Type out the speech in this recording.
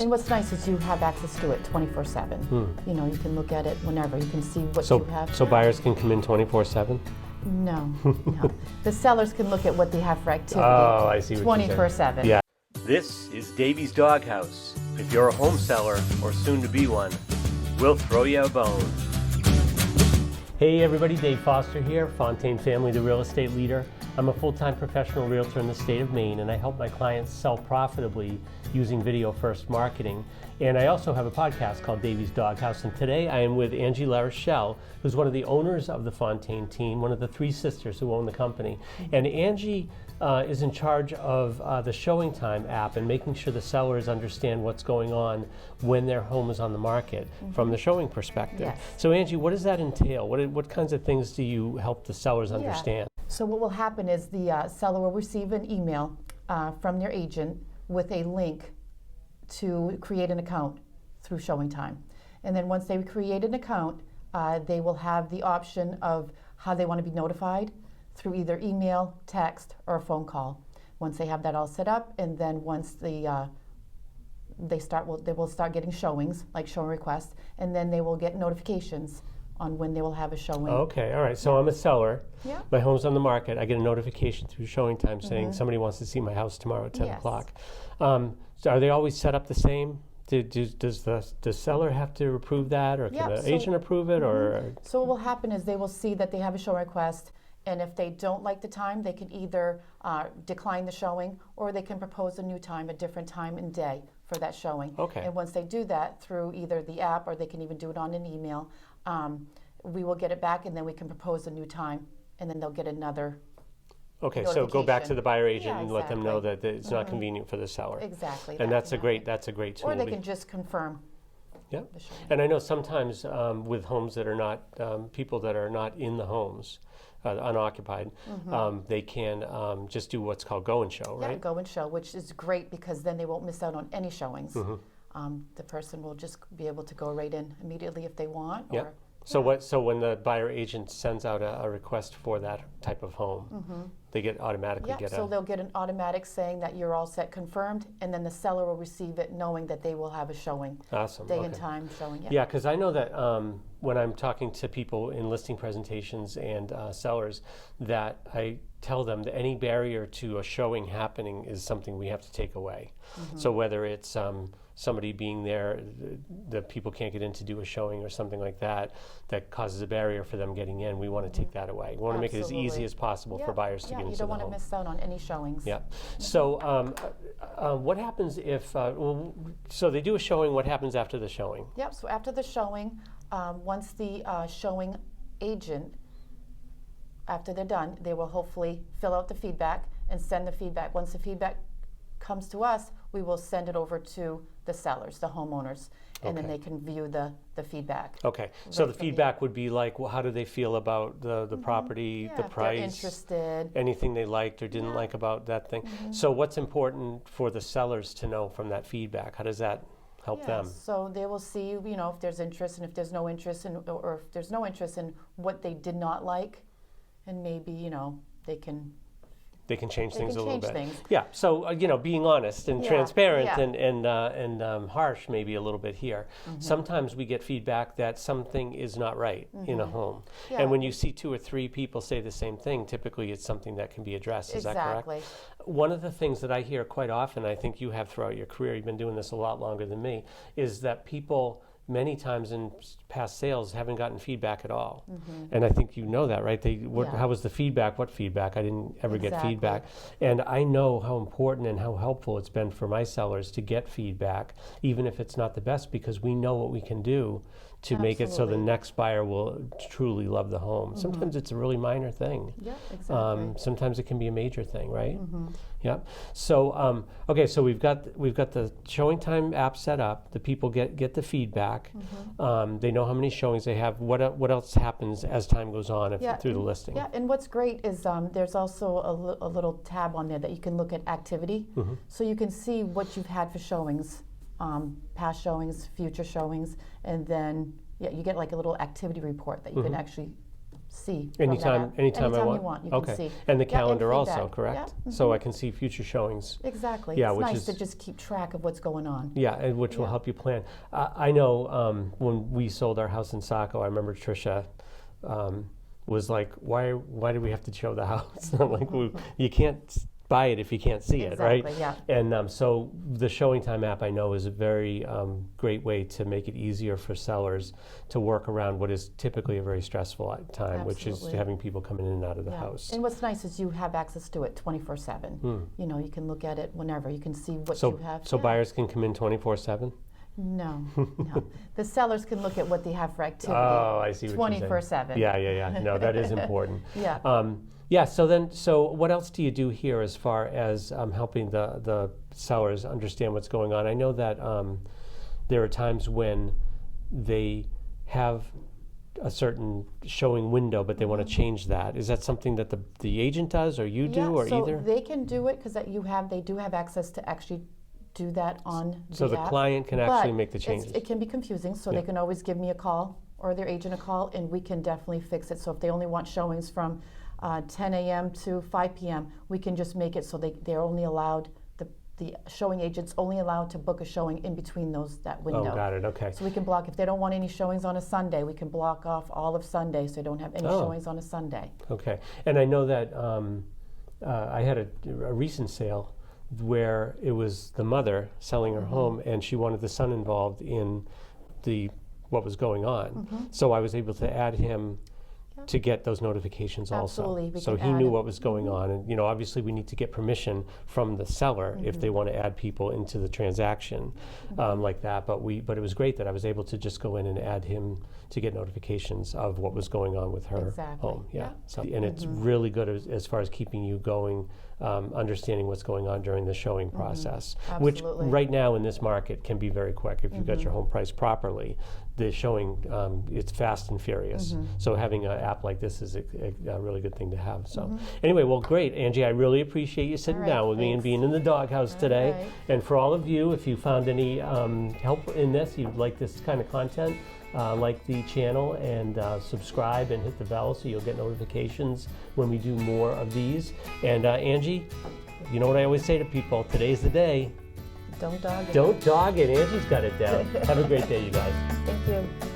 And what's nice is you have access to it 24/7. You know, you can look at it whenever. You can see what you have. So buyers can come in 24/7? No, no. The sellers can look at what they have for activity. Oh, I see what you're saying. 24/7. Yeah. This is Davy's Doghouse. If you're a home seller or soon to be one, we'll throw you a bone. Hey everybody, Dave Foster here, Fontaine Family, the real estate leader. I'm a full-time professional realtor in the state of Maine, and I help my clients sell profitably using video-first marketing. And I also have a podcast called Davy's Doghouse, and today I am with Angie Larochelle, who's one of the owners of the Fontaine team, one of the three sisters who own the company. And Angie is in charge of the ShowingTime app and making sure the sellers understand what's going on when their home is on the market from the showing perspective. Yes. So Angie, what does that entail? What kinds of things do you help the sellers understand? So what will happen is the seller will receive an email from their agent with a link to create an account through ShowingTime. And then once they create an account, they will have the option of how they want to be notified through either email, text, or a phone call. Once they have that all set up, and then once they will start getting showings, like showing requests, and then they will get notifications on when they will have a showing. Okay, all right. So I'm a seller. Yeah. My home's on the market. I get a notification through ShowingTime saying somebody wants to see my house tomorrow at 10 o'clock. So are they always set up the same? Does the seller have to approve that, or can the agent approve it, or? So what will happen is they will see that they have a show request, and if they don't like the time, they can either decline the showing, or they can propose a new time, a different time and day for that showing. Okay. And once they do that through either the app, or they can even do it on an email, we will get it back, and then we can propose a new time, and then they'll get another. Okay, so go back to the buyer agent and let them know exactly. that it's not convenient for the seller. Exactly. And that that's a great tool. Or they can just confirm. Yeah. And I know sometimes with homes that are not, people that are not in the homes, unoccupied, they can just do what's called go and show, right? Yeah, go and show, which is great because then they won't miss out on any showings. The person will just be able to go right in immediately if they want. Yeah. Or, So when the buyer agent sends out a request for that type of home, they get automatically get so they'll get an automatic saying that you're all set, confirmed, and then the seller will receive it knowing that they will have a showing. Awesome. Day and time showing. Yeah, because I know that when I'm talking to people in listing presentations and sellers, that I tell them that any barrier to a showing happening is something we have to take away. So whether it's somebody being there, the people can't get in to do a showing or something like that, that causes a barrier for them getting in, we want to take that away. We want to make it as easy as possible for buyers to get into the home. You don't want to miss out on any showings. Yeah. So what happens if, so they do a showing, what happens after the showing? Yep, so after the showing, once the showing agent, after they're done, they will hopefully fill out the feedback and send the feedback. Once the feedback comes to us, we will send it over to the sellers, the homeowners, and then they can view the feedback. Okay, so the feedback would be like, well, how do they feel about the property, the price, if they're interested, anything they liked or didn't like about that thing. So what's important for the sellers to know from that feedback? How does that help them? So they will see, you know, if there's interest and if there's no interest in, or if there's no interest in what they did not like, and maybe, you know, they can change things a little bit. Things. Yeah. So you know, being honest and transparent and harsh maybe a little bit here. Sometimes we get feedback that something is not right in a home, and when you see 2 or 3 people say the same thing, typically it's something that can be addressed. Is that correct? One of the things that I hear quite often, I think you have throughout your career, you've been doing this a lot longer than me, is that people many times in past sales haven't gotten feedback at all. And I think you know that, right? How was the feedback? What feedback? I didn't ever get feedback. And I know how important and how helpful it's been for my sellers to get feedback, even if it's not the best, because we know what we can do to make it so the next buyer will truly love the home. Sometimes it's a really minor thing. Yeah, exactly. Sometimes it can be a major thing, right? Yeah. So okay, so we've got the ShowingTime app set up. The people get the feedback. They know how many showings they have. What else happens as time goes on through the listing? Yeah, and what's great is there's also a little tab on there that you can look at activity, so you can see what you've had for showings. Past showings, future showings, and then you get like a little activity report that you can actually see. from that Anytime, app. anytime I want? you want, you Okay. can see. And the Yeah, calendar also, feedback. correct? Yeah, So I can see future showings. Exactly. Yeah, It's which nice is- to just keep track of what's going on. Yeah, and which will Yeah. help you plan. I know when we sold our house in Saco, I remember Tricia was like, "Why did we have to show the house?" I'm like, "You can't buy it if you can't see it, right?" Exactly, yeah. And so the ShowingTime app, I know, is a very great way to make it easier for sellers to work around what is typically a very stressful time, which is Absolutely. having people come in and out of the Yeah. house. And what's nice is you have access to it 24/7. You know, you can look at it whenever. You can see what So, you have. so Yeah. buyers can come in 24/7? No, no. The sellers can look at what they have for activity. Oh, I see what you're saying. 24/7. Yeah. No, that is important. Yeah. Yeah. So what else do you do here as far as helping the sellers understand what's going on? I know that there are times when they have a certain showing window, but they want to change that. Is that something that the agent does, or you do, Yeah, or so either? they can do it because they do have access to actually do that on So the app. client can But actually make the changes. it can be confusing, so Yeah. they can always give me a call or their agent a call, and we can definitely fix it. So if they only want showings from 10 a.m. to 5 p.m., we can just make it so they're only allowed, the showing agent's only allowed to book a showing in between that window. Oh, got it. Okay. So we can block, if they don't want any showings on a Sunday, we can block off all of Sunday so they don't have any Oh. showings on a Sunday. Okay. And I know that I had a recent sale where it was the mother selling her home, and she wanted the son involved in what was going on. So I was able to add him to get those notifications Absolutely, also. we So can he add knew him. what was going on, and obviously we need to get permission from the seller if they want to add people into the transaction like that. But it was great that I was able to just go in and add him to get notifications of what was going on with her Exactly. home. Yeah. Yeah. So, and it's really good as far as keeping you going, understanding what's going on during the showing process, which Absolutely. right now in this market can be very quick if you've got your home priced properly. The showing, it's fast and furious. So having an app like this is a really good thing to have. So anyway, well, great, Angie. I really appreciate you sitting All right, down with me and thanks. being in the doghouse today. right. And for all of you, if you found any help in this, you'd like this kind of content, like the channel and subscribe and hit the bell so you'll get notifications when we do more of these. And Angie, you know what I always say to people, today's the day. Don't dog it. Don't dog it. Angie's got it down. Have a great day, you guys. Thank you.